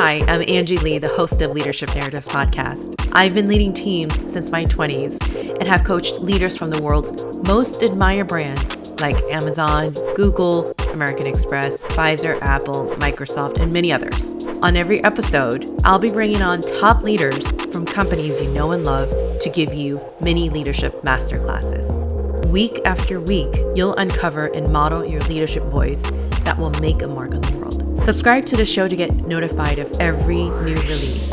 Hi, I'm Angie Lee, the host of Leadership Narratives podcast. I've been leading teams since my 20s and have coached leaders from the world's most admired brands like Amazon, Google, American Express, Pfizer, Apple, Microsoft, and many others. On every episode, I'll be bringing on top leaders from companies you know and love to give you mini leadership masterclasses. Week after week, you'll uncover and model your leadership voice that will make a mark on the world. Subscribe to the show to get notified of every new release.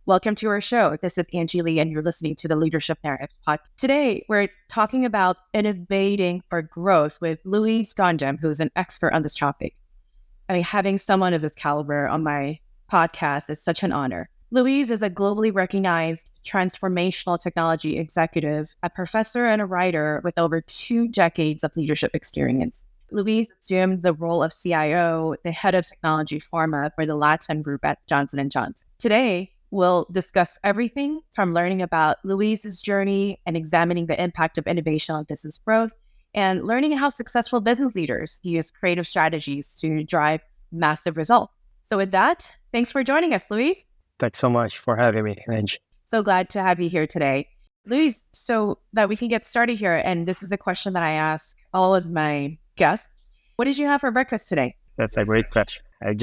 Welcome to our show. This is Angie Lee, and you're listening to the Leadership Narratives podcast. Today, we're talking about innovating for growth with Luiz Gondim, who's an expert on this topic. I mean, having someone of this caliber on my podcast is such an honor. Luiz is a globally recognized transformational technology executive, a professor and a writer with over 2 decades of leadership experience. Luiz assumed the role of CIO, the head of technology pharma for the Latin group at Johnson & Johnson. Today, we'll discuss everything from learning about Luiz's journey and examining the impact of innovation on business growth, and learning how successful business leaders use creative strategies to drive massive results. So with that, thanks for joining us, Luiz. Thanks so much for having me, Angie. So glad to have you here today. Luiz, so that we can get started here, and this is a question that I ask all of my guests. What did you have for breakfast today? That's a great question. I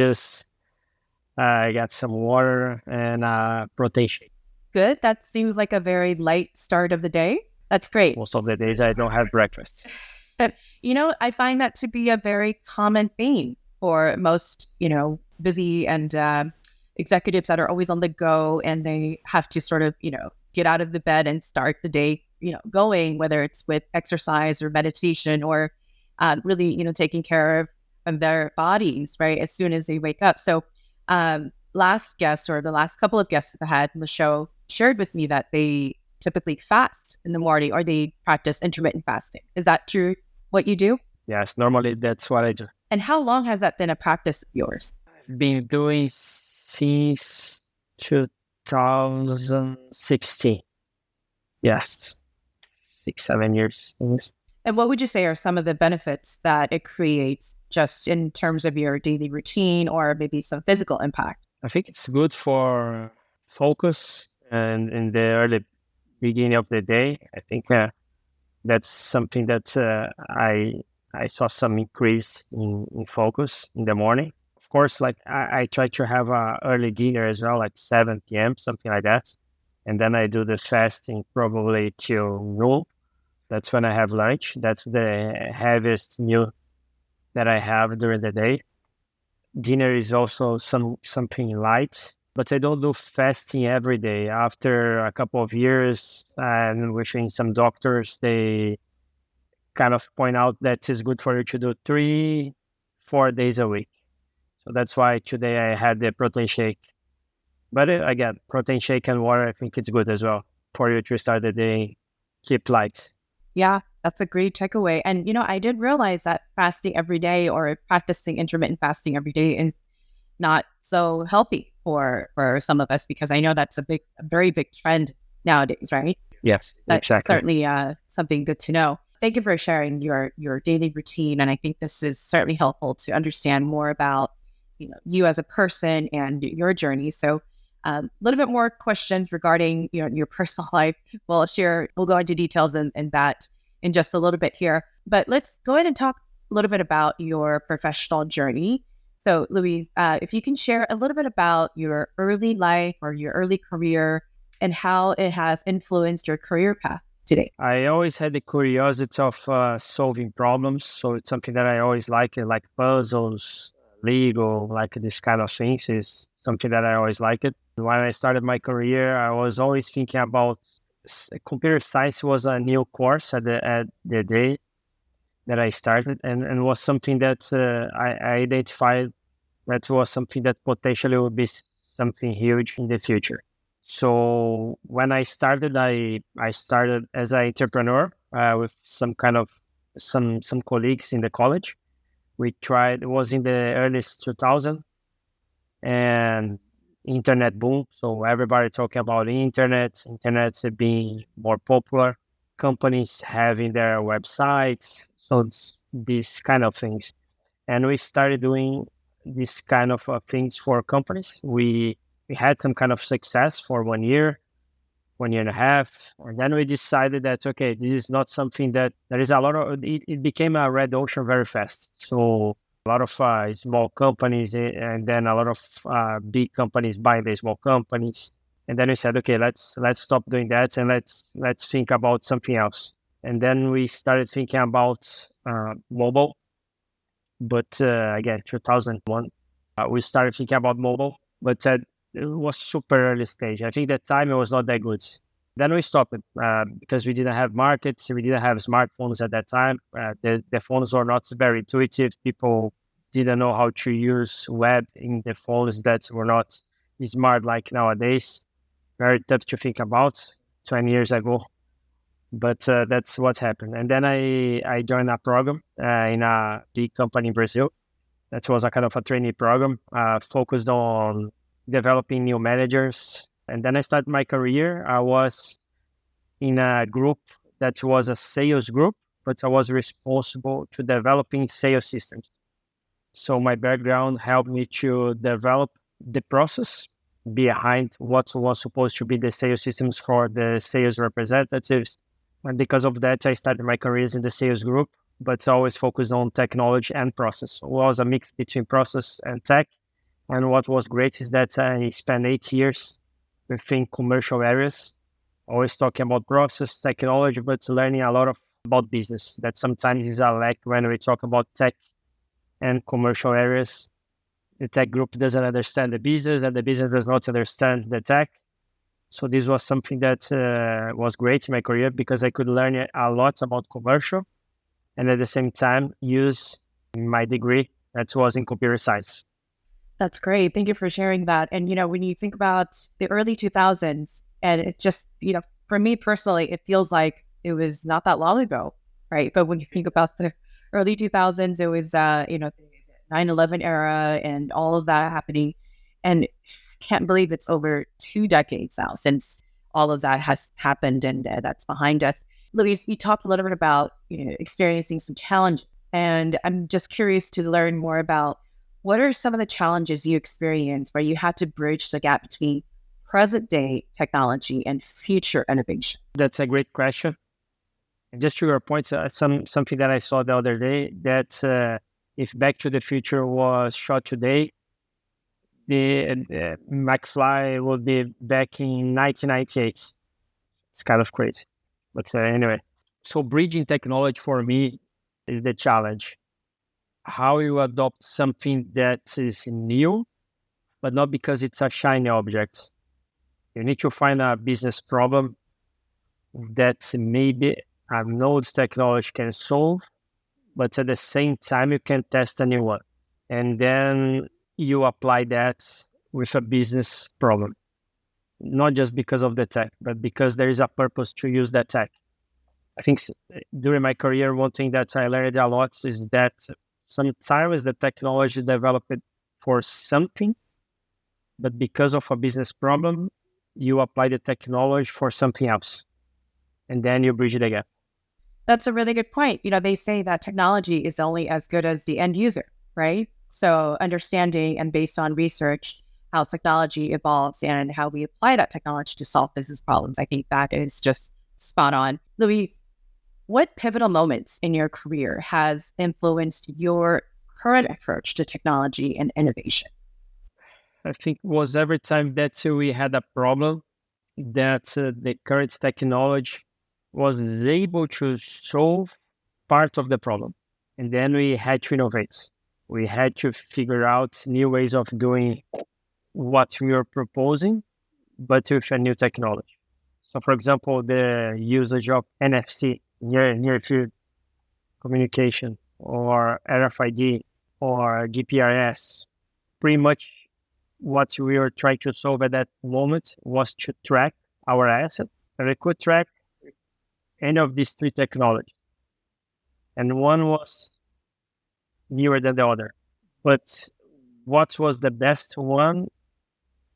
got some water and protein shake. Good. That seems like a very light start of the day. That's great. Most of the days I don't have breakfast. I find that to be a very common theme for most, busy and executives that are always on the go, and they have to sort of, get out of the bed and start the day, going, whether it's with exercise or meditation or really, taking care of their bodies, right, as soon as they wake up. So last guest, or the last couple of guests I had on the show, shared with me that they typically fast in the morning, or they practice intermittent fasting. Is that true, what you do? Yes, normally that's what I do. And how long has that been a practice of yours? I've been doing since 2016. Yes, 6-7 years. And what would you say are some of the benefits that it creates just in terms of your daily routine, or maybe some physical impact? I think it's good for focus and in the early beginning of the day. I think that's something that I saw some increase in focus in the morning. Of course, like I try to have a early dinner as well, like 7 p.m., something like that. And then I do the fasting probably till noon. That's when I have lunch. That's the heaviest meal that I have during the day. Dinner is also something light, but I don't do fasting every day. After a couple of years, and within some doctors, they kind of point out that it's good for you to do 3-4 days a week. So that's why today I had the protein shake. But again, protein shake and water, I think it's good as well for you to start the day, keep light. Yeah, that's a great takeaway. And, I did realize that fasting every day, or practicing intermittent fasting every day, is not so healthy for some of us, because I know that's a very big trend nowadays, right? Yes, that's exactly. Certainly something good to know. Thank you for sharing your daily routine. And I think this is certainly helpful to understand more about, you as a person and your journey. So a little bit more questions regarding your personal life. We'll go into details in that in just a little bit here. But let's go ahead and talk a little bit about your professional journey. So Luiz, if you can share a little bit about your early life or your early career and how it has influenced your career path today. I always had the curiosity of solving problems. So it's something that I always like puzzles, Lego, like this kind of things is something that I always liked. When I started my career, I was always thinking about computer science. Was a new course at the day that I started, and was something that I identified that was something that potentially would be something huge in the future. So when I started, I started as an entrepreneur with some colleagues in the college. We tried, it was in the early 2000s, and internet boom. So everybody talking about internet's being more popular, companies having their websites. So it's these kind of things. And we started doing this kind of things for companies. We had some kind of success for 1 year, 1 year and a half, and then we decided that okay, this is not something that there is a lot of. It became a red ocean very fast. So a lot of small companies, and then a lot of big companies buying the small companies. And then we said, okay, let's stop doing that and let's think about something else. And then we started thinking about mobile. But again, 2001, we started thinking about mobile, but it was super early stage. I think that time it was not that good. Then we stopped it because we didn't have markets, we didn't have smartphones at that time. The phones were not very intuitive. People didn't know how to use web in the phones that were not smart like nowadays. Very tough to think about 20 years ago. But that's what happened. And then I joined a program in a big company in Brazil. That was a kind of a trainee program focused on developing new managers. And then I started my career. I was in a group that was a sales group, but I was responsible to developing sales systems. So my background helped me to develop the process behind what was supposed to be the sales systems for the sales representatives. And because of that, I started my careers in the sales group, but always focused on technology and process. It was a mix between process and tech. And what was great is that I spent 8 years within commercial areas, always talking about process, technology, but learning a lot about business. That sometimes is a lack when we talk about tech and commercial areas. The tech group doesn't understand the business, and the business does not understand the tech. So this was something that was great in my career because I could learn a lot about commercial and at the same time use my degree that was in computer science. That's great. Thank you for sharing that. And, when you think about the early 2000s, and it just, for me personally, it feels like it was not that long ago, right? But when you think about the early 2000s, it was, the 9/11 era and all of that happening. And can't believe it's over 2 decades now since all of that has happened and that's behind us. Luis, you talked a little bit about experiencing some challenges, and I'm just curious to learn more about what are some of the challenges you experienced where you had to bridge the gap between present day technology and future innovation? That's a great question. And just to your point, something that I saw the other day that if Back to the Future was shot today, the McFly will be back in 1998. It's kind of crazy. But anyway, so bridging technology for me is the challenge. How you adopt something that is new, but not because it's a shiny object. You need to find a business problem that maybe a node technology can solve, but at the same time, you can test a new one. And then you apply that with a business problem, not just because of the tech, but because there is a purpose to use that tech. I think during my career, one thing that I learned a lot is that sometimes the technology developed for something, but because of a business problem, you apply the technology for something else, and then you bridge the gap. That's a really good point. They say that technology is only as good as the end user, right? So understanding and based on research, how technology evolves and how we apply that technology to solve business problems, I think that is just spot on. Luis, what pivotal moments in your career has influenced your current approach to technology and innovation? I think it was every time that we had a problem that the current technology was able to solve part of the problem. And then we had to innovate. We had to figure out new ways of doing what we were proposing, but with a new technology. So, for example, the usage of NFC, near field communication, or RFID, or GPRS. Pretty much what we were trying to solve at that moment was to track our asset, and we could track any of these three technologies. And one was newer than the other. But what was the best one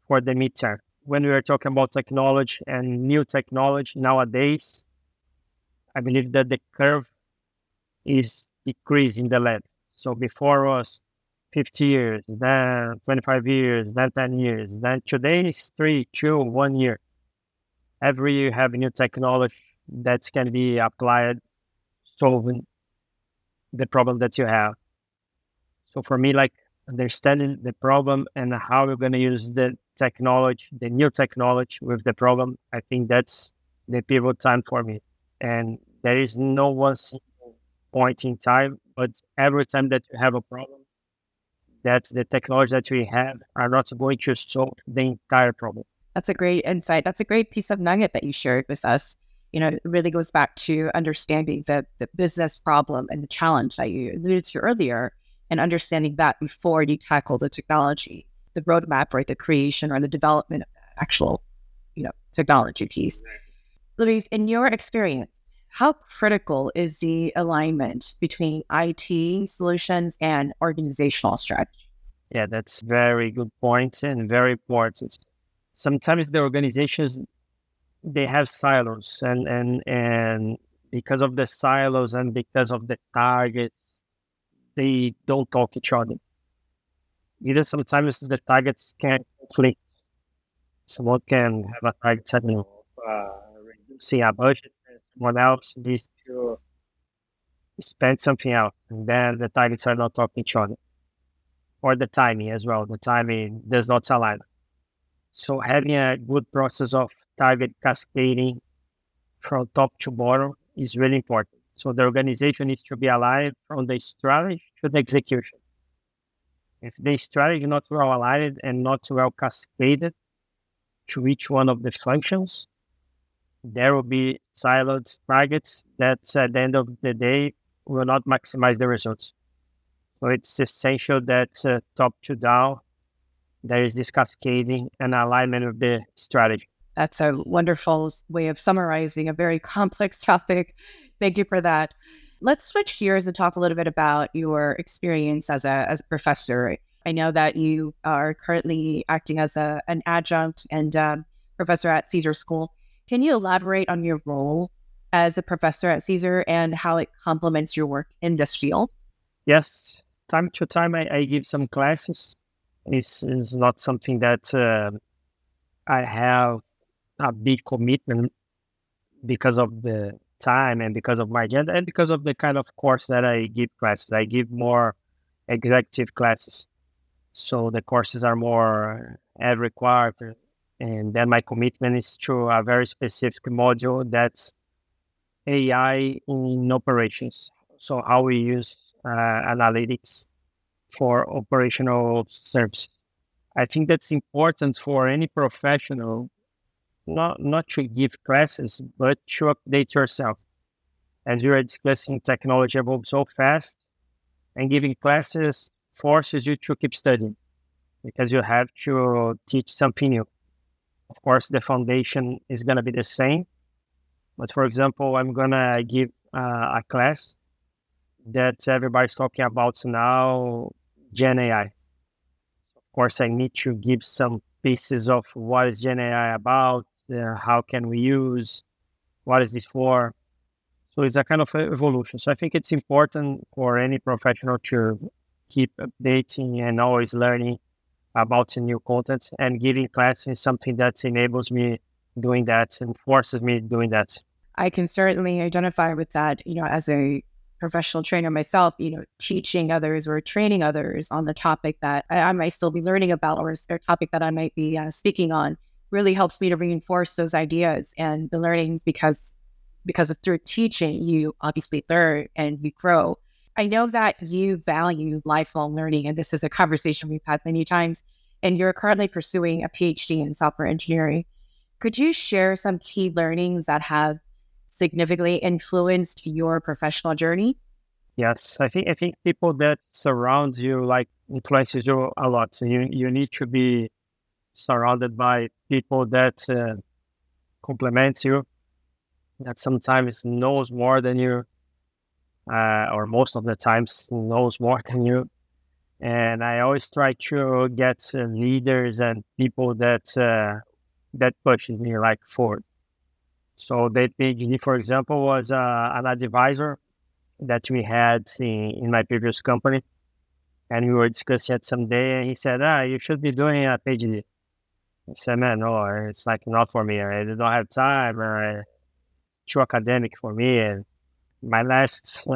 for the midterm? When we are talking about technology and new technology nowadays, I believe that the curve is decreasing the lead. So before was 50 years, then 25 years, then 10 years, then today is 3, 2, 1 year. Every year you have new technology that can be applied solving the problem that you have. So for me, like understanding the problem and how we're going to use the technology, the new technology with the problem, I think that's the pivotal time for me. And there is no one single point in time, but every time that you have a problem, that the technology that we have are not going to solve the entire problem. That's a great insight. That's a great piece of nugget that you shared with us. It really goes back to understanding the business problem and the challenge that you alluded to earlier, and understanding that before you tackle the technology, the roadmap or the creation or the development of the actual, technology piece. Luis, in your experience, how critical is the alignment between IT solutions and organizational strategy? Yeah, that's very good point and very important. Sometimes the organizations, they have silos, and because of the silos and because of the targets, they don't talk each other. Even sometimes the targets can conflict. Someone can have a target setting of reducing a budget, and someone else needs to spend something out, and then the targets are not talking each other. Or the timing as well. The timing does not align. So having a good process of target cascading from top to bottom is really important. So the organization needs to be aligned from the strategy to the execution. If the strategy is not well aligned and not well cascaded to each one of the functions, there will be siloed targets that at the end of the day will not maximize the results. So it's essential that top to down, there is this cascading and alignment of the strategy. That's a wonderful way of summarizing a very complex topic. Thank you for that. Let's switch gears and talk a little bit about your experience as a professor. I know that you are currently acting as an adjunct and professor at Caesar School. Can you elaborate on your role as a professor at Caesar and how it complements your work in this field? Yes, time to time I give some classes. This is not something that I have a big commitment because of the time and because of my agenda and because of the kind of course that I give classes. I give more executive classes. So the courses are more every quarter. And then my commitment is to a very specific module that's AI in operations. So how we use analytics for operational services. I think that's important for any professional, not to give classes, but to update yourself. As we are discussing, technology evolves so fast, and giving classes forces you to keep studying because you have to teach something new. Of course, the foundation is going to be the same. But for example, I'm going to give a class that everybody's talking about now, Gen AI. Of course, I need to give some pieces of what is Gen AI about, how can we use, what is this for. So it's a kind of evolution. So I think it's important for any professional to keep updating and always learning about new content, and giving classes is something that enables me doing that and forces me doing that. I can certainly identify with that, as a professional trainer myself, teaching others or training others on the topic that I might still be learning about, or a topic that I might be speaking on, really helps me to reinforce those ideas and the learnings because through teaching, you obviously learn and you grow. I know that you value lifelong learning, and this is a conversation we've had many times, and you're currently pursuing a PhD in software engineering. Could you share some key learnings that have significantly influenced your professional journey? Yes, I think people that surround you like influences you a lot. So you need to be surrounded by people that complement you, that sometimes knows more than you, or most of the times knows more than you. And I always try to get leaders and people that pushes me like forward. So that PhD, for example, was an advisor that we had in my previous company. And we were discussing it someday, and he said, you should be doing a PhD. I said, man, no, it's like not for me. I don't have time. It's too academic for me. And my last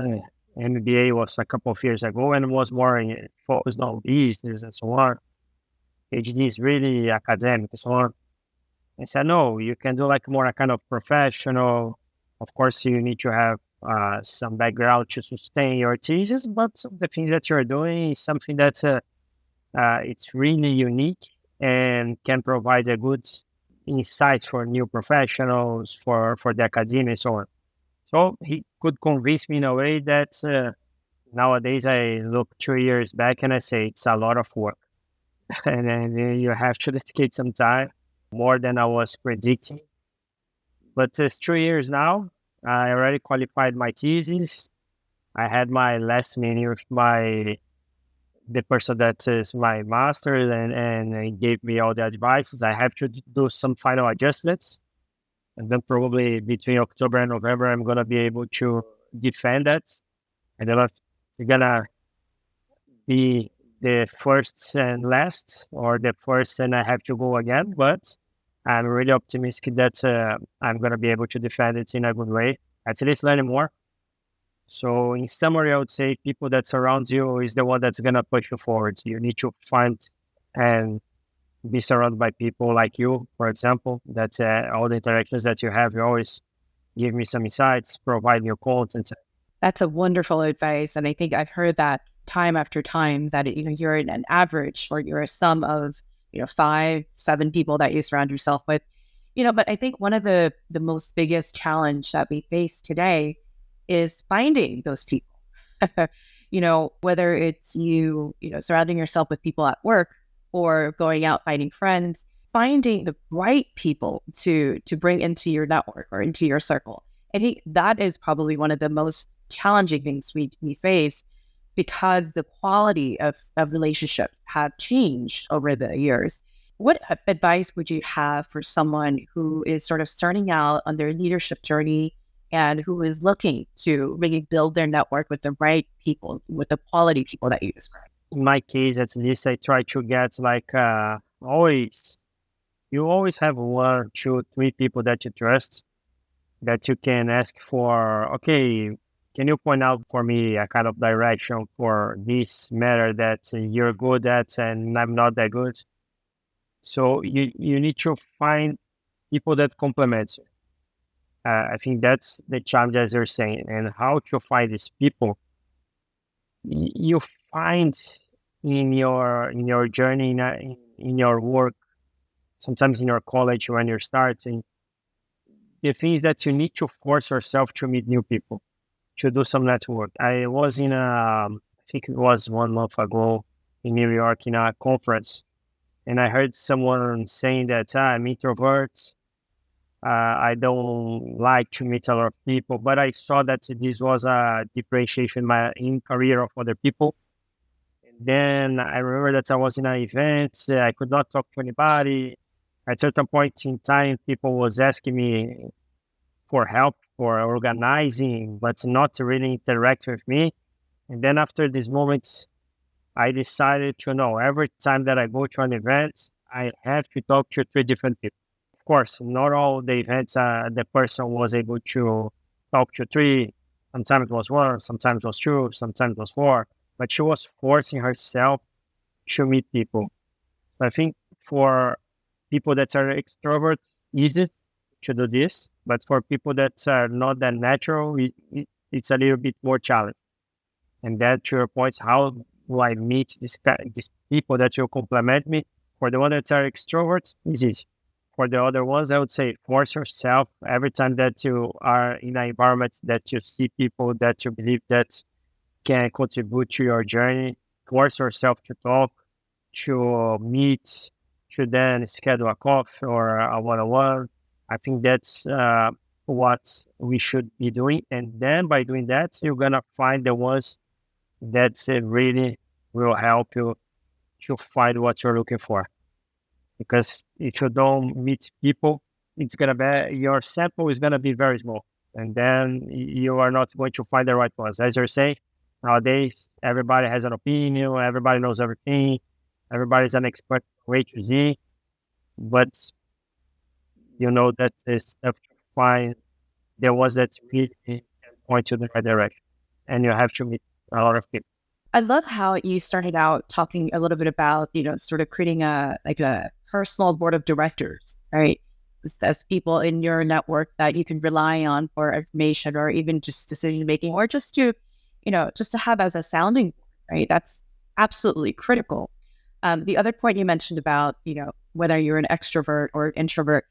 MBA was a couple of years ago, and it was more focused on business and so on. PhD is really academic and so on. I said, no, you can do like more a kind of professional. Of course, you need to have some background to sustain your thesis, but some of the things that you're doing is something that's it's really unique and can provide a good insights for new professionals, for the academia and so on. So he could convince me in a way that nowadays I look 2 years back and I say it's a lot of work. And then you have to dedicate some time, more than I was predicting. But it's 2 years now. I already qualified my thesis. I had my last meeting with the person that is my master, and he gave me all the advices. I have to do some final adjustments. And then probably between October and November, I'm going to be able to defend that. I don't know if it's going to be the first and last, or the first and I have to go again, but I'm really optimistic that I'm going to be able to defend it in a good way, at least learning more. So in summary, I would say people that surround you is the one that's going to push you forward. So you need to find and be surrounded by people like you, for example, that all the interactions that you have, you always give me some insights, provide new content. That's a wonderful advice. And I think I've heard that time after time, that you're in an average, or you're a sum of 5, 7 people that you surround yourself with. But I think one of the most biggest challenge that we face today is finding those people. Whether it's surrounding yourself with people at work, or going out finding friends, finding the right people to bring into your network or into your circle. I think that is probably one of the most challenging things we face, because the quality of relationships have changed over the years. What advice would you have for someone who is sort of starting out on their leadership journey, and who is looking to really build their network with the right people, with the quality people that you described? In my case, at least, I try to get you always have 1, 2, 3 people that you trust, that you can ask for, okay, can you point out for me a kind of direction for this matter that you're good at and I'm not that good? So you need to find people that complement you. I think that's the challenge, as you're saying. And how to find these people? You find in your journey, in your work, sometimes in your college when you're starting, the things that you need to force yourself to meet new people, to do some network. I was I think it was 1 month ago in New York in a conference, and I heard someone saying that I'm introvert. I don't like to meet a lot of people, but I saw that this was a differentiation in career of other people. And then I remember that I was in an event, I could not talk to anybody. At a certain point in time, people was asking me for help, for organizing, but not to really interact with me. And then after this moment, I decided to know every time that I go to an event, I have to talk to 3 different people. Of course, not all the events the person was able to talk to 3. Sometimes it was 1, sometimes it was 2, sometimes it was 4. But she was forcing herself to meet people. So I think for people that are extroverts, easy to do this. But for people that are not that natural, it's a little bit more challenging. And that, to your point, how do I meet these people that will complement me? For the ones that are extroverts, it's easy. For the other ones, I would say force yourself every time that you are in an environment that you see people that you believe that can contribute to your journey. Force yourself to talk, to meet, to then schedule a coffee or a one-on-one. I think that's what we should be doing. And then by doing that, you're going to find the ones that really will help you to find what you're looking for. Because if you don't meet people, it's going to be, your sample is going to be very small. And then you are not going to find the right ones. As you're saying, Nowadays, everybody has an opinion, everybody knows everything, everybody's an expert from A to Z, but that is tough to find the ones that really can point you in the right direction. And you have to meet a lot of people. I love how you started out talking a little bit about, sort of creating a personal board of directors, right? As people in your network that you can rely on for information or even just decision making, or just to have as a sounding board, right? That's absolutely critical. The other point you mentioned about, whether you're an extrovert or an introvert,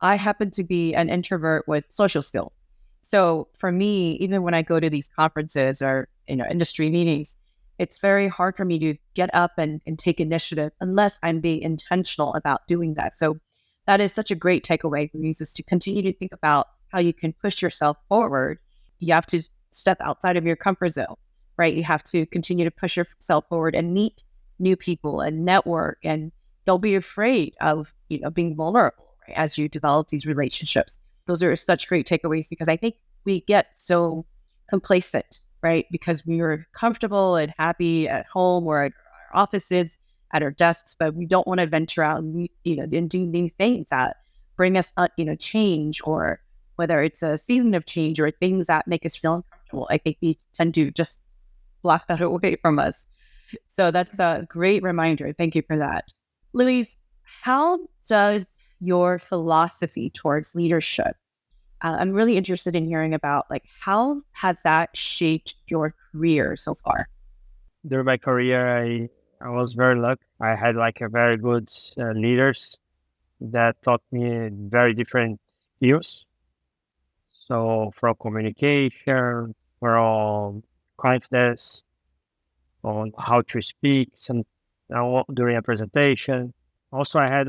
I happen to be an introvert with social skills. So for me, even when I go to these conferences or, industry meetings, it's very hard for me to get up and take initiative unless I'm being intentional about doing that. So that is such a great takeaway for me, is to continue to think about how you can push yourself forward. You have to step outside of your comfort zone, right? You have to continue to push yourself forward and meet new people and network, and don't be afraid of, being vulnerable, right, as you develop these relationships. Those are such great takeaways, because I think we get so complacent, right? Because we are comfortable and happy at home or at our offices, at our desks, but we don't want to venture out and, and do new things that bring us, change, or whether it's a season of change or things that make us feel uncomfortable. I think we tend to just block that away from us. So that's a great reminder. Thank you for that. Luiz, how does your philosophy towards leadership, I'm really interested in hearing about, how has that shaped your career so far? During my career, I was very lucky. I had a very good leaders that taught me very different skills. So from communication, from confidence, on how to speak during a presentation. Also, I had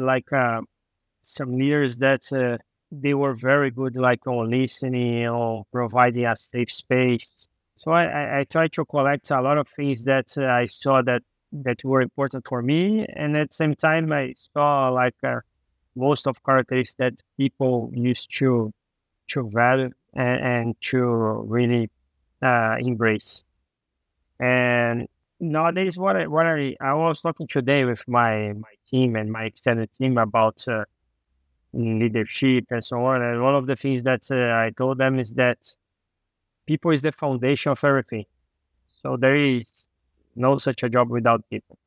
some leaders that they were very good, on listening or providing a safe space. So I tried to collect a lot of things that I saw that were important for me, and at the same time, I saw most of characteristics that people used to value and to really embrace. And nowadays, what I was talking today with my team and my extended team about leadership and so on. And one of the things that I told them is that people is the foundation of everything. So there is no such a job without people.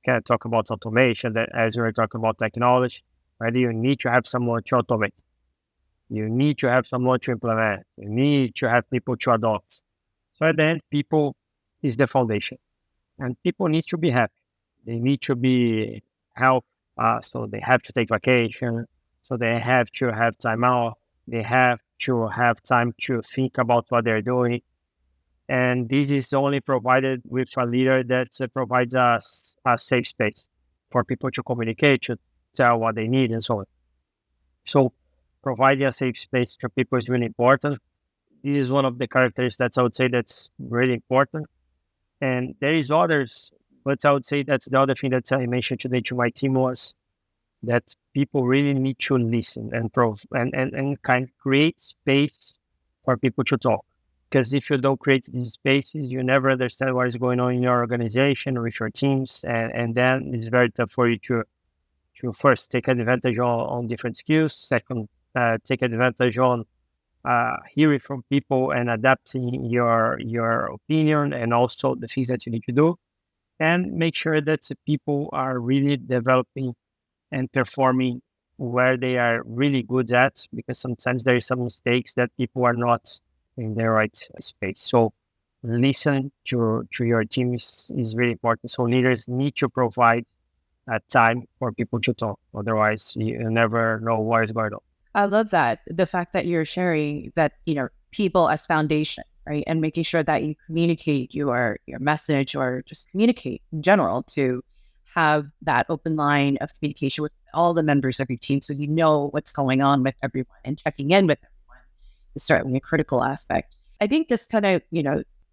Can't talk about automation, that as we were talking about technology, right? You need to have someone to automate. You need to have someone to implement. You need to have people to adopt. So at the end, people is the foundation, and people need to be happy. They need to be healthy. So they have to take vacation. So they have to have time out. They have to have time to think about what they're doing. And this is only provided with a leader that provides us a safe space for people to communicate, to tell what they need, and so on. So providing a safe space to people is really important. This is one of the characteristics that I would say that's really important. And there is others, but I would say that's the other thing that I mentioned today to my team was that people really need to listen and kind of create space for people to talk. Because if you don't create these spaces, you never understand what is going on in your organization or with your teams. And then it's very tough for you to first take advantage on different skills. Second, take advantage on hearing from people and adapting your opinion and also the things that you need to do. And make sure that the people are really developing and performing where they are really good at, because sometimes there is some mistakes that people are not in the right space. So listen to your team is really important. So leaders need to provide time for people to talk. Otherwise, you never know what is going on. I love that. The fact that you're sharing that, people as foundation, right? And making sure that you communicate your message, or just communicate in general, to have that open line of communication with all the members of your team, so you know what's going on with everyone, and checking in with everyone is certainly a critical aspect. I think this kind of,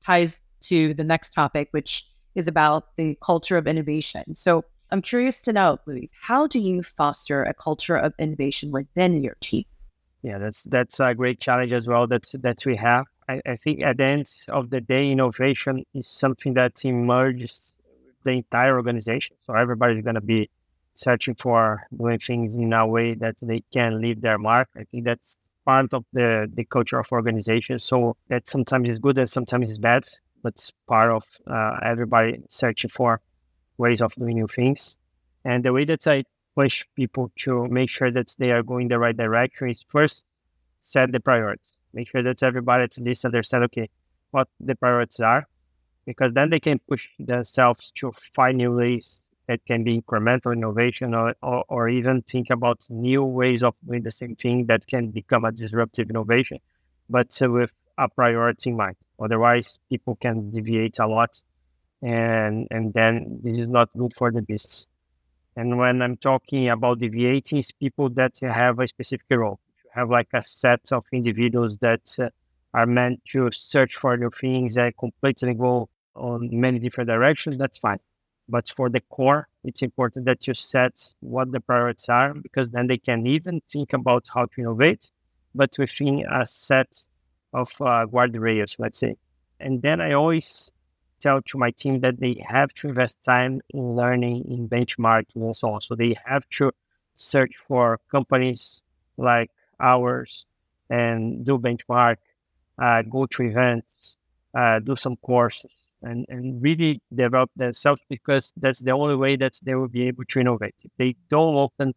ties to the next topic, which is about the culture of innovation. So I'm curious to know, Luiz, how do you foster a culture of innovation within your teams? Yeah, that's a great challenge as well that we have. I think at the end of the day, innovation is something that emerges the entire organization. So everybody's going to be searching for doing things in a way that they can leave their mark. I think that's part of the culture of organization. So that sometimes is good and sometimes is bad, but it's part of everybody searching for ways of doing new things. And the way that I push people to make sure that they are going the right direction is first set the priorities. Make sure that everybody at least understand, okay, what the priorities are, because then they can push themselves to find new ways that can be incremental innovation or even think about new ways of doing the same thing that can become a disruptive innovation, but with a priority in mind. Otherwise, people can deviate a lot, and then this is not good for the business. And when I'm talking about deviating, it's people that have a specific role. If you have like a set of individuals that are meant to search for new things and completely go on many different directions, that's fine. But for the core, it's important that you set what the priorities are, because then they can even think about how to innovate, but within a set of guardrails, let's say. And then I always tell to my team that they have to invest time in learning, in benchmarking, and so on. So they have to search for companies like ours and do benchmark, go to events, do some courses, and really develop themselves, because that's the only way that they will be able to innovate. If they don't open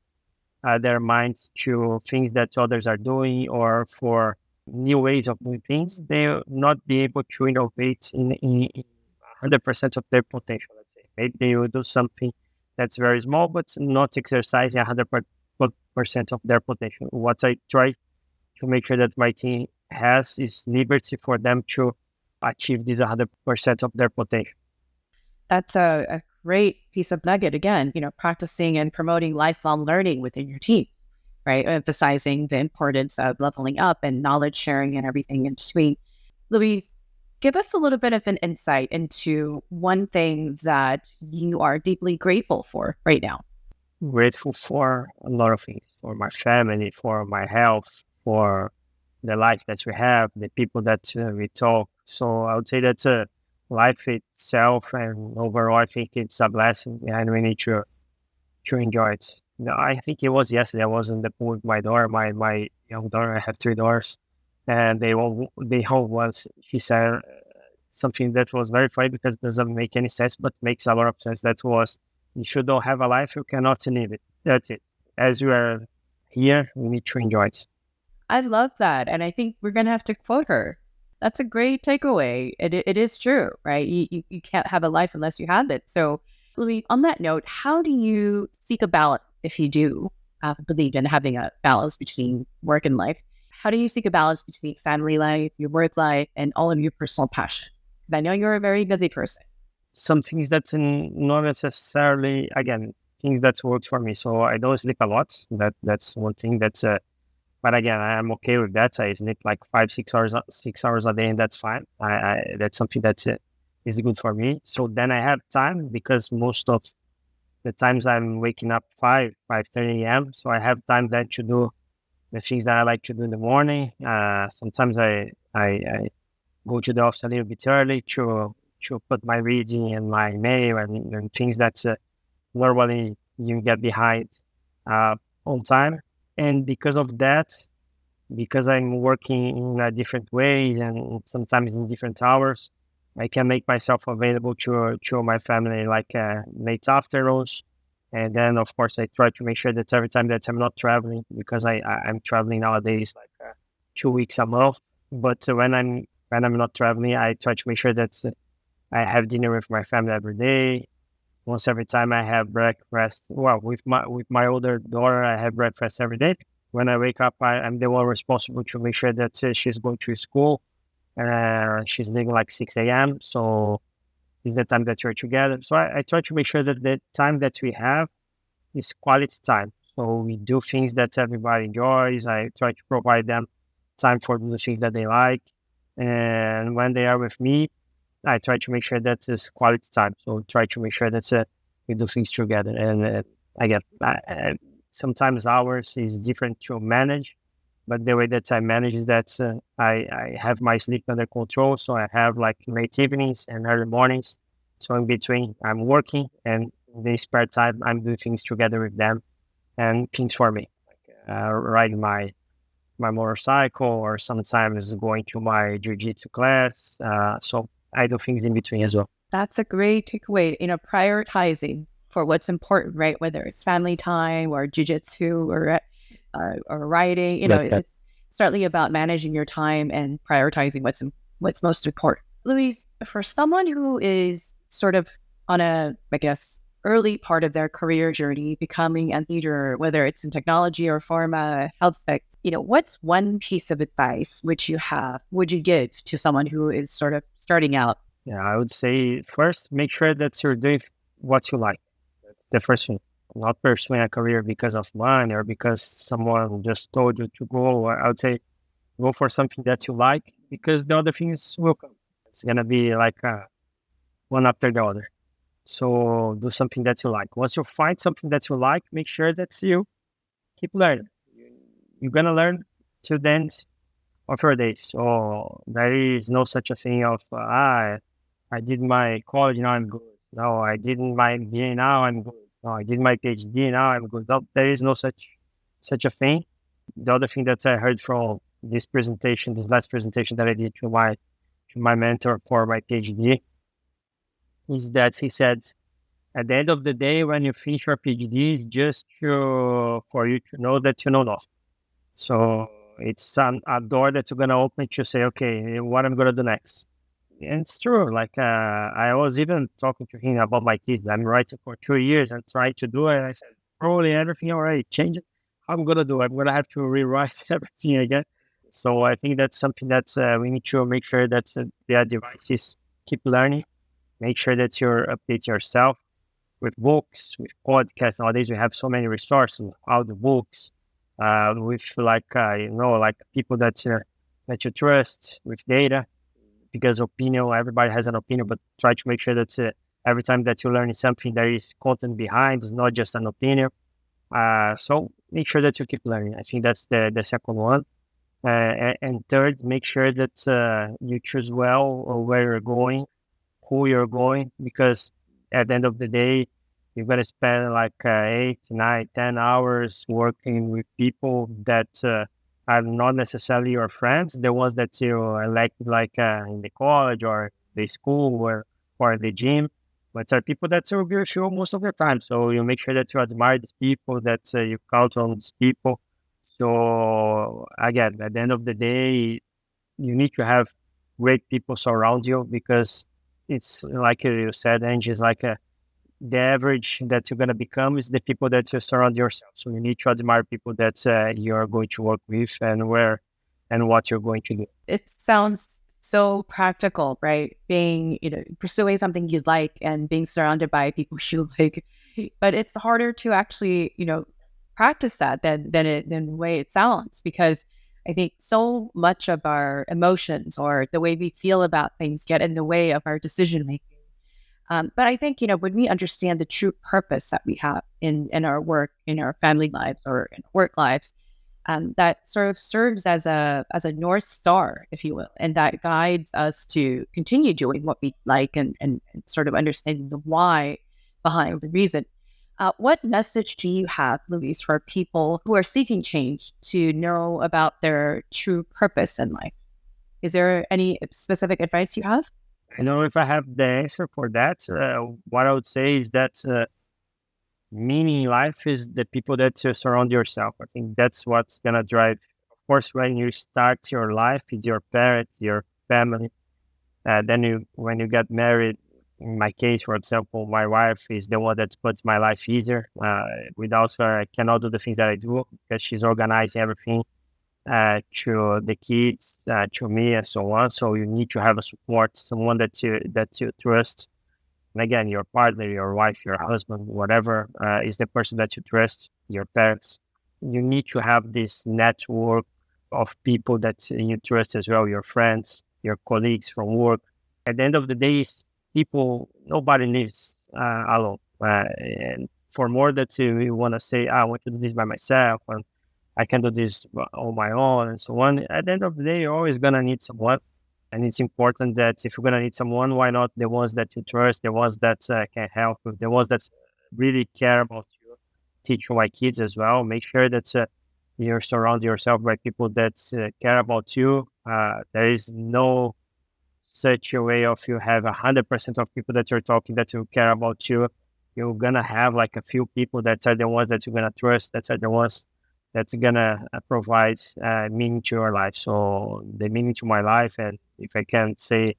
their minds to things that others are doing or for new ways of doing things, they will not be able to innovate in 100% of their potential, let's say. Maybe they will do something that's very small, but not exercising 100% of their potential. What I try to make sure that my team has is liberty for them to achieve this 100% of their potential. That's a great piece of nugget. Again, practicing and promoting lifelong learning within your teams, right? Emphasizing the importance of leveling up and knowledge sharing and everything in between. Luiz, give us a little bit of an insight into one thing that you are deeply grateful for right now. Grateful for a lot of things, for my family, for my health, for the life that we have, the people that we talk. So I would say that life itself and overall, I think it's a blessing, and we need to enjoy it. I think it was yesterday. I was in the pool with my daughter, my young daughter. I have 3 daughters, and they all once. She said something that was very funny because it doesn't make any sense, but makes a lot of sense. That was, you should not have a life, you cannot live it. That's it. As you are here, we need to enjoy it. I love that. And I think we're going to have to quote her. That's a great takeaway. It is true, right? You can't have a life unless you have it. So, Luiz, on that note, how do you seek a balance if you do believe in having a balance between work and life? How do you seek a balance between family life, your work life, and all of your personal passions? Because I know you're a very busy person. Some things that's not necessarily, again, things that work for me. So I don't sleep a lot. That's one thing that's but again, I'm okay with that. I sleep like 6 hours a day, and that's fine. That's something that is good for me. So then I have time, because most of the times I'm waking up 5:30 a.m. So I have time then to do the things that I like to do in the morning. Sometimes I go to the office a little bit early to put my reading and my mail and things that normally you get behind on time. And because of that, because I'm working in different ways and sometimes in different hours, I can make myself available to my family like late afternoons. And then, of course, I try to make sure that every time that I'm not traveling, because I'm traveling nowadays like 2 weeks a month. But when I'm not traveling, I try to make sure that I have dinner with my family every day. Once every time I have breakfast. Well, with my older daughter, I have breakfast every day. When I wake up, I'm the one responsible to make sure that she's going to school. She's leaving like 6 a.m. So it's the time that we're together. So I try to make sure that the time that we have is quality time. So we do things that everybody enjoys. I try to provide them time for the things that they like. And when they are with me, I try to make sure that it's quality time. So try to make sure that we do things together. And again, sometimes hours is different to manage, But the way that I manage is that I have my sleep under control. So I have like late evenings and early mornings. So in between, I'm working, and in the spare time, I'm doing things together with them and things for me, riding my motorcycle, or sometimes going to my jiu-jitsu class. So I do things in between as well. That's a great takeaway, prioritizing for what's important, right? Whether it's family time or jujitsu or writing, Like that. it's certainly about managing your time and prioritizing what's most important. Luis, for someone who is sort of on I guess, early part of their career journey, becoming a leader, whether it's in technology or pharma, health tech, what's one piece of advice would you give to someone who is sort of starting out? Yeah, I would say first, make sure that you're doing what you like. That's the first thing. Not pursuing a career because of money or because someone just told you to go. I would say go for something that you like, because the other things will come. It's gonna be like one after the other. So do something that you like. Once you find something that you like, make sure that you keep learning. You're gonna learn till the end of your days. So there is no such a thing of I did my college, now I'm good. No, I did my MBA, now I'm good. No, I did my PhD, now I'm good. No, there is no such a thing. The other thing that I heard from this last presentation that I did to my mentor for my PhD, is that he said, at the end of the day, when you finish your PhD, it's just for you to know that you know nothing. So it's a door that you're gonna open to say, okay, what I'm gonna do next. And it's true. Like I was even talking to him about my kids. I'm writing for 2 years and trying to do it. And I said, probably everything already changed. How I'm gonna do? I'm gonna have to rewrite everything again. So I think that's something that we need to make sure that the advice is keep learning. Make sure that you update yourself with books, with podcasts. Nowadays we have so many resources, audiobooks, with like people that you trust, with data, because opinion, everybody has an opinion, but try to make sure that every time that you're learning something, there is content behind. It's not just an opinion. So make sure that you keep learning. I think that's the second one. And third, make sure that you choose well where you're going, who you're going, because at the end of the day, you're going to spend like 8, 9, 10 hours working with people that are not necessarily your friends, the ones that you elected like in the college or the school or the gym, but are people that will be with you most of the time. So you make sure that you admire these people, that you count on these people. So again, at the end of the day, you need to have great people surround you, because it's like you said, Angie, is like the average that you're going to become is the people that you surround yourself. So you need to admire people that you're going to work with, and where and what you're going to do. It sounds so practical, right? Being, pursuing something you like and being surrounded by people you like. But it's harder to actually, practice that than the way it sounds, because I think so much of our emotions or the way we feel about things get in the way of our decision making. But I think, when we understand the true purpose that we have in our work, in our family lives or in work lives, that sort of serves as a North Star, if you will, and that guides us to continue doing what we like, and sort of understanding the why behind the reason. What message do you have, Luis, for people who are seeking change to know about their true purpose in life? Is there any specific advice you have? I know if I have the answer for that, what I would say is that meaning in life is the people that you surround yourself. I think that's what's going to drive. Of course, when you start your life, it's your parents, your family. Then when you get married, in my case, for example, my wife is the one that puts my life easier. Without her, I cannot do the things that I do, because she's organizing everything to the kids, to me, and so on. So you need to have a support, someone that you trust. And again, your partner, your wife, your husband, whatever is the person that you trust, your parents. You need to have this network of people that you trust as well, your friends, your colleagues from work. At the end of the day, people, nobody lives alone. And for more that you want to say, I want to do this by myself, and I can do this on my own and so on. At the end of the day, you're always gonna need someone, and it's important that if you're gonna need someone, why not the ones that you trust, the ones that can help you, the ones that really care about you. Teach my kids as well. Make sure that you surround yourself by people that care about you. There is no such a way of you have 100% of people that you're talking that will care about you. You're gonna have like a few people that are the ones that you're gonna trust. That are the ones that's gonna provide meaning to your life. So the meaning to my life, and if I can say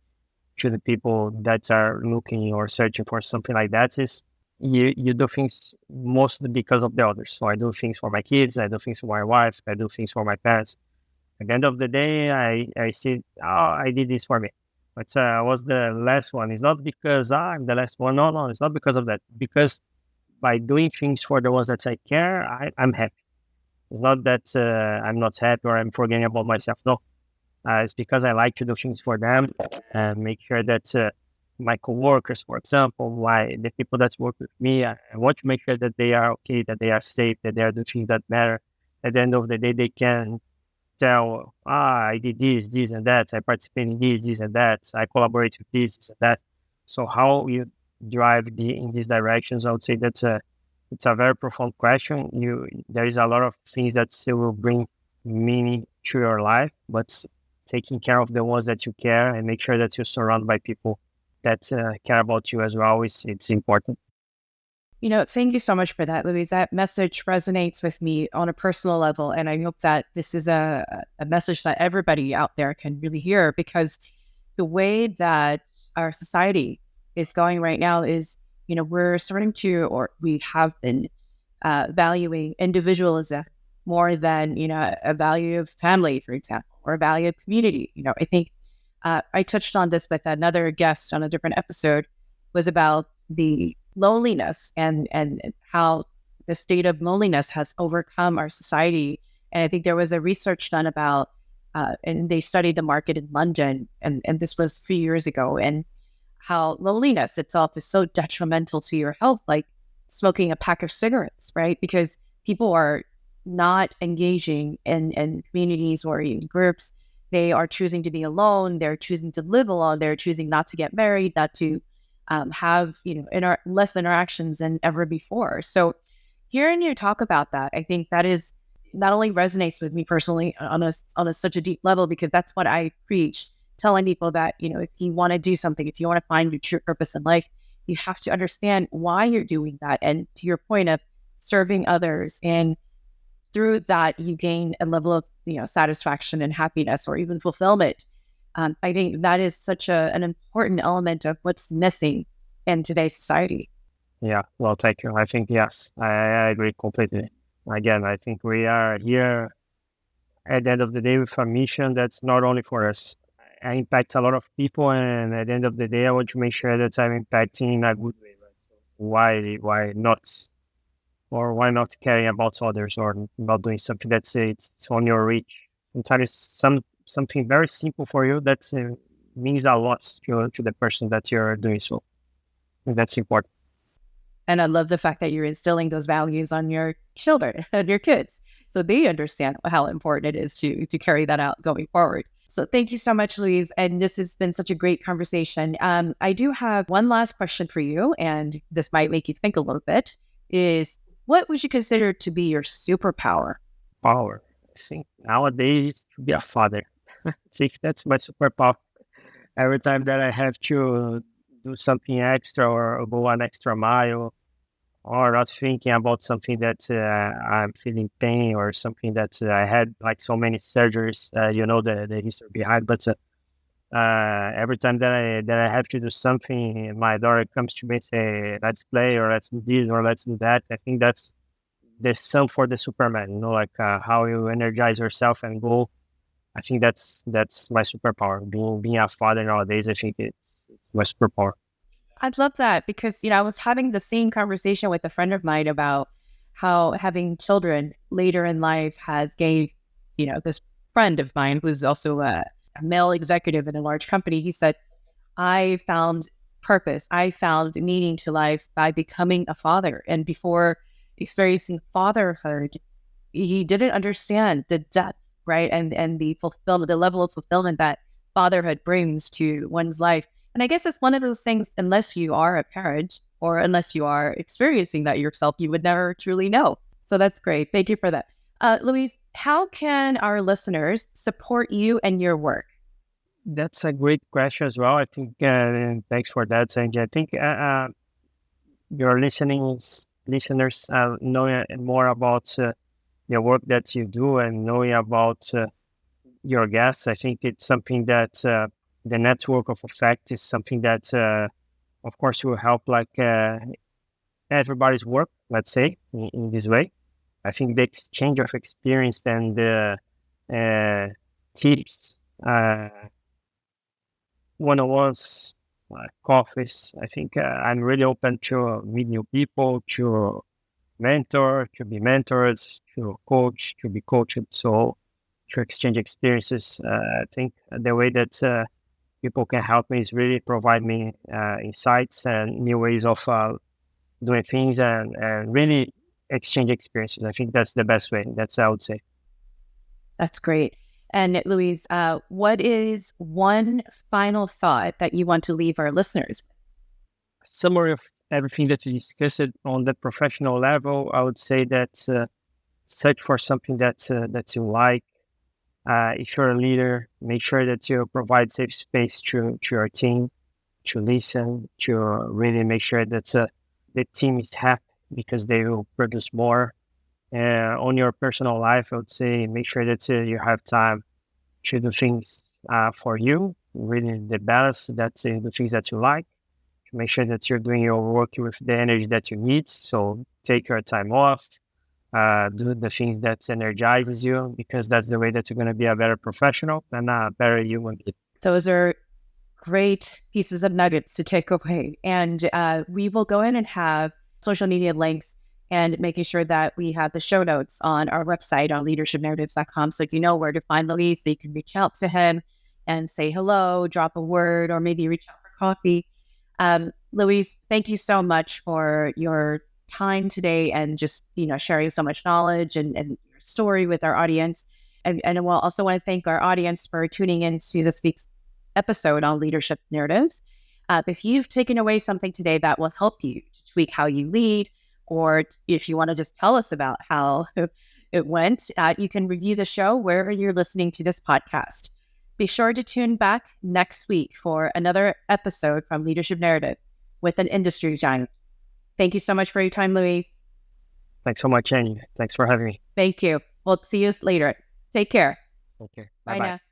to the people that are looking or searching for something like that, is you do things mostly because of the others. So I do things for my kids, I do things for my wife, I do things for my parents. At the end of the day, I see, oh, I did this for me. But I was the last one. It's not because I'm the last one. No, no, it's not because of that. Because by doing things for the ones that I care, I'm happy. It's not that I'm not happy or I'm forgetting about myself. No, it's because I like to do things for them and make sure that my coworkers, for example, the people that work with me, I want to make sure that they are okay, that they are safe, that they are doing things that matter. At the end of the day, they can tell, I did this, and that. I participate in this, and that. I collaborate with this and that. So how you drive in these directions, I would say that's it's a very profound question. There is a lot of things that still will bring meaning to your life, but taking care of the ones that you care and make sure that you're surrounded by people that care about you as well it's important. Thank you so much for that, Luis. That message resonates with me on a personal level. And I hope that this is a message that everybody out there can really hear, because the way that our society is going right now is, we're starting to, or we have been valuing individualism more than, a value of family, for example, or a value of community. I think I touched on this with another guest on a different episode, was about the loneliness and how the state of loneliness has overcome our society. And I think there was a research done about, and they studied the market in London, and this was a few years ago, and how loneliness itself is so detrimental to your health, like smoking a pack of cigarettes, right? Because people are not engaging in communities or in groups. They are choosing to be alone. They're choosing to live alone. They're choosing not to get married, not to have less interactions than ever before. So hearing you talk about that, I think that is not only resonates with me personally on a such a deep level, because that's what I preach, telling people that, if you want to do something, if you want to find your true purpose in life, you have to understand why you're doing that. And to your point of serving others, and through that you gain a level of satisfaction and happiness, or even fulfillment. I think that is such an important element of what's missing in today's society. Yeah, well, thank you. I think, yes, I agree completely. Again, I think we are here at the end of the day with a mission that's not only for us. I impact a lot of people, and at the end of the day, I want to make sure that I'm impacting in a good way. Right? So why not? Or why not caring about others, or not doing something that's it's on your reach? Sometimes something very simple for you that means a lot to the person that you're doing so. And that's important. And I love the fact that you're instilling those values on your children and your kids, so they understand how important it is to carry that out going forward. So thank you so much, Luis. And this has been such a great conversation. I do have one last question for you, and this might make you think a little bit, is what would you consider to be your superpower? Power. I think nowadays to be a father. I think that's my superpower. Every time that I have to do something extra or go an extra mile, or not thinking about something that I'm feeling pain, or something that I had like so many surgeries, the history behind. But every time that I have to do something, my daughter comes to me and say, "Let's play," or "Let's do this," or "Let's do that." I think that's the sum for the Superman. Like how you energize yourself and go. I think that's my superpower. Being a father nowadays, I think it's my superpower. I'd love that, because, I was having the same conversation with a friend of mine about how having children later in life has gave, this friend of mine who's also a male executive in a large company. He said, I found purpose. I found meaning to life by becoming a father. And before experiencing fatherhood, he didn't understand the depth, right? And the fulfillment, the level of fulfillment that fatherhood brings to one's life. And I guess it's one of those things, unless you are a parent or unless you are experiencing that yourself, you would never truly know. So that's great. Thank you for that. Luis, how can our listeners support you and your work? That's a great question as well. I think, and thanks for that, Angie. I think your listeners knowing more about the work that you do and knowing about your guests. I think it's something that the network of effect is something that, of course, will help everybody's work. Let's say in this way. I think the exchange of experience and tips. One-on-ones, coffees. I think I'm really open to meet new people, to mentor, to be mentors, to coach, to be coached. So to exchange experiences. I think the way that people can help me is really provide me insights and new ways of doing things and really exchange experiences. I think that's the best way. That's I would say. That's great. And Luis, what is one final thought that you want to leave our listeners? Summary of everything that we discussed on the professional level, I would say that search for something that you like. If you're a leader, make sure that you provide safe space to your team, to listen, to really make sure that the team is happy because they will produce more. On your personal life, I would say make sure that you have time to do things for you, really the balance, that's the things that you like. Make sure that you're doing your work with the energy that you need. So take your time off, do the things that energizes you, because that's the way that you're going to be a better professional and a better human being. Those are great pieces of nuggets to take away. And we will go in and have social media links and making sure that we have the show notes on our website on leadershipnarratives.com. So you know where to find Luis, so you can reach out to him and say hello, drop a word, or maybe reach out for coffee. Luis, thank you so much for your time today and just, sharing so much knowledge and your story with our audience. And we'll also want to thank our audience for tuning into this week's episode on leadership narratives. If you've taken away something today that will help you to tweak how you lead, or if you want to just tell us about how it went, you can review the show wherever you're listening to this podcast. Be sure to tune back next week for another episode from Leadership Narratives with an industry giant. Thank you so much for your time, Luis. Thanks so much, Annie. Thanks for having me. Thank you. We'll see you later. Take care. Okay. Bye Bye-bye. now.